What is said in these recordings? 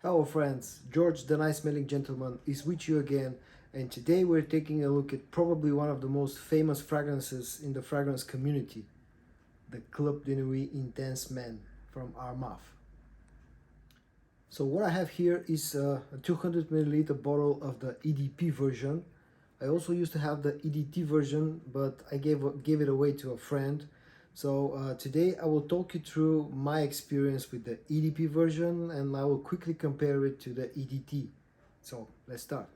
Hello friends, George the Nice Smelling Gentleman is with you again, and today we're taking a look at probably one of the most famous fragrances in the fragrance community, the Club de Nuit Intense Man from Armaf. So what I have here is a 200 milliliter bottle of the EDP version. I also used to have the EDT version, but I gave it away to a friend. So today I will talk you through my experience with the EDP version, and I will quickly compare it to the EDT. So let's start.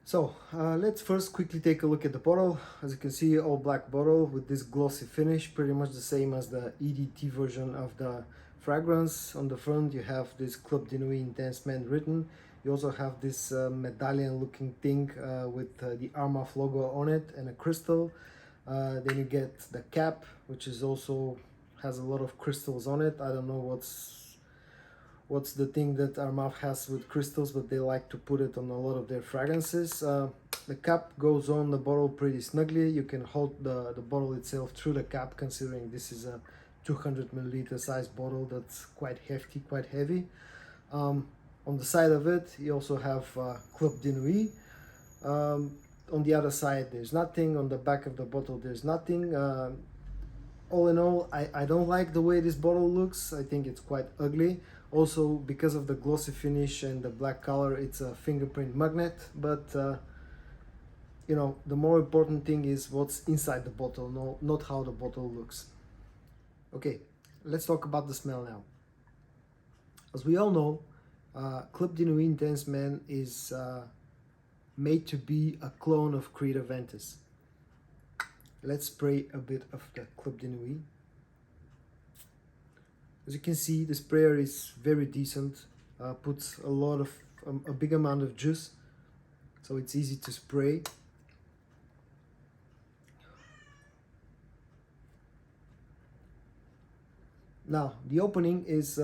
So let's first quickly take a look at the bottle. As you can see, all black bottle with this glossy finish, pretty much the same as the EDT version of the fragrance. On the front you have this Club de Nuit Intense Man written. You also have this medallion looking thing with the Armaf logo on it and a crystal. Then you get the cap, which is also has a lot of crystals on it. I don't know what's the thing that Armaf has with crystals, but they like to put it on a lot of their fragrances. The cap goes on the bottle pretty snugly. You can hold the bottle itself through the cap, considering this is a 200 milliliter size bottle that's quite hefty, quite heavy. On the side of it, you also have Club de Nuit. On the other side, there's nothing. On the back of the bottle, there's nothing. All in all, I don't like the way this bottle looks. I think it's quite ugly. Also, because of the glossy finish and the black color, it's a fingerprint magnet. But you know, the more important thing is what's inside the bottle, not how the bottle looks. Okay, let's talk about the smell now. As we all know, Club de Nuit Intense Man is made to be a clone of Creed Aventus. Let's spray a bit of the Club de Nuit. As you can see, the sprayer is very decent, puts a big amount of juice, so it's easy to spray. Now, the opening is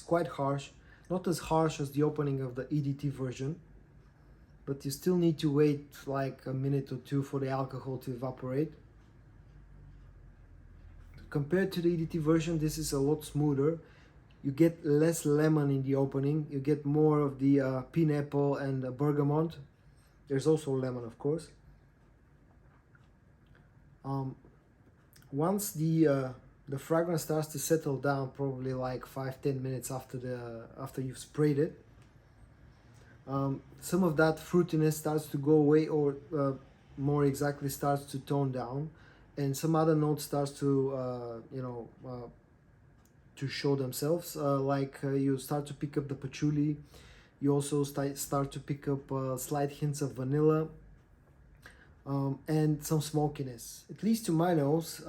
quite harsh, not as harsh as the opening of the EDT version, but you still need to wait like a minute or two for the alcohol to evaporate. Compared to the EDT version, this is a lot smoother. You get less lemon in the opening, you get more of the pineapple and bergamot. There's also lemon, of course. Once the fragrance starts to settle down, probably like 5-10 minutes after you've sprayed it, some of that fruitiness starts to go away, or more exactly starts to tone down, and some other notes starts to to show themselves, you start to pick up the patchouli. You also start to pick up slight hints of vanilla, and some smokiness. At least to my nose,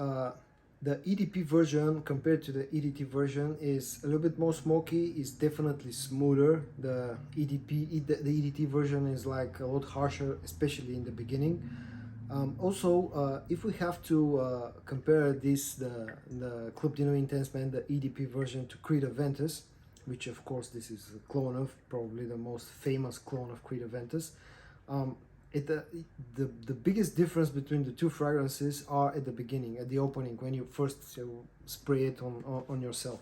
the EDP version compared to the EDT version is a little bit more smoky, is definitely smoother. The EDT version is like a lot harsher, especially in the beginning. Also, if we have to compare the Club de Nuit Intense Man, the EDP version, to Creed Aventus, which of course this is a clone of, probably the most famous clone of Creed Aventus, the biggest difference between the two fragrances are at the beginning, at the opening, when you first spray it on yourself.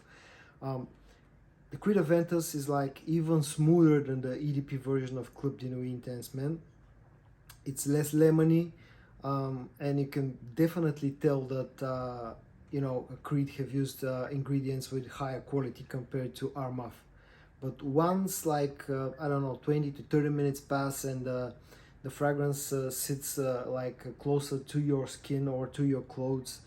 The Creed Aventus is like even smoother than the EDP version of Club de Nuit Intense Man. It's less lemony, and you can definitely tell that Creed have used ingredients with higher quality compared to Armaf. But once I don't know, 20 to 30 minutes pass and the fragrance sits closer to your skin or to your clothes,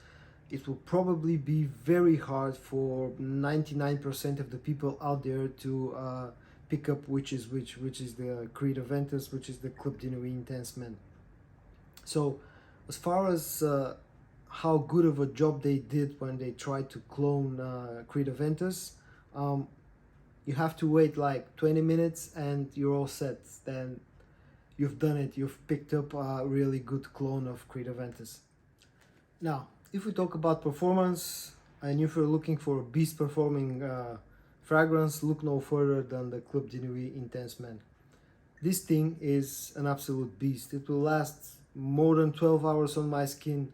it will probably be very hard for 99% of the people out there to pick up which is the Creed Aventus, which is the Club de Nuit Intense Man. So as far as how good of a job they did when they tried to clone Creed Aventus, you have to wait like 20 minutes and you're all set. Then you've done it, you've picked up a really good clone of Creed Aventus. Now, if we talk about performance, and if you're looking for a beast performing fragrance, look no further than the Club de Nuit Intense Man. This thing is an absolute beast. It will last more than 12 hours on my skin.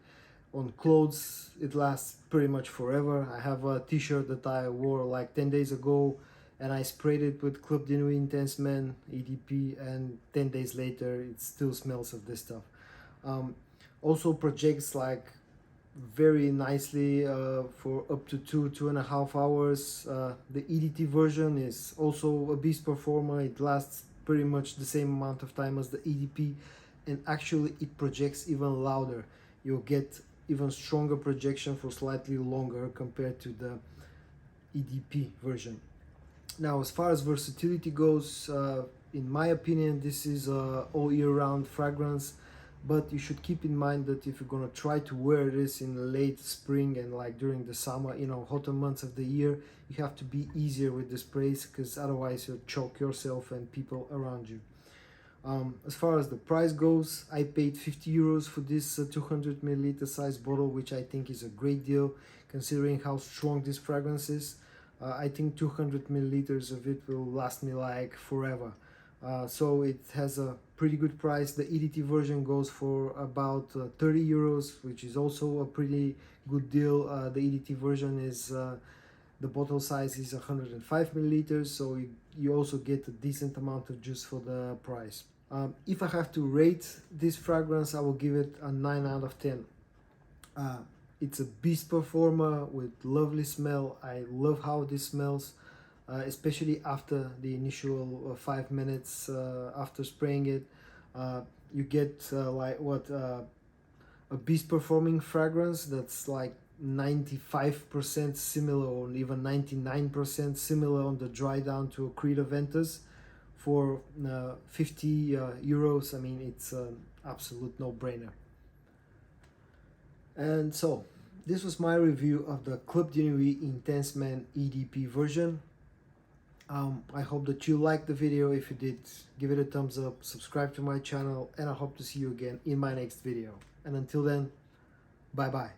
On clothes, it lasts pretty much forever. I have a t-shirt that I wore like 10 days ago, and I sprayed it with Club de Nuit Intense Man EDP, and 10 days later it still smells of this stuff. Also projects like very nicely for up to 2.5 hours. The EDT version is also a beast performer. It lasts pretty much the same amount of time as the EDP, and actually it projects even louder. You'll get even stronger projection for slightly longer compared to the EDP version. Now, as far as versatility goes, in my opinion, this is a all year round fragrance, but you should keep in mind that if you're gonna try to wear this in late spring and like during the summer, hotter months of the year, you have to be easier with the sprays, because otherwise you'll choke yourself and people around you. As far as the price goes, I paid 50 euros for this 200 milliliter size bottle, which I think is a great deal considering how strong this fragrance is. I think 200 milliliters of it will last me like forever. So it has a pretty good price. The EDT version goes for about 30 euros, which is also a pretty good deal. The EDT version is the bottle size is 105 milliliters, so you also get a decent amount of juice for the price. If I have to rate this fragrance, I will give it a 9 out of 10. It's a beast performer with lovely smell. I love how this smells. Especially after the initial 5 minutes after spraying it. You get a beast performing fragrance that's like 95% similar, or even 99% similar on the dry down to a Creed Aventus for 50 euros. I mean, it's an absolute no-brainer. And so this was my review of the Club de Nuit Intense Man EDP version. I hope that you liked the video. If you did, give it a thumbs up, subscribe to my channel, and I hope to see you again in my next video. And until then, bye bye.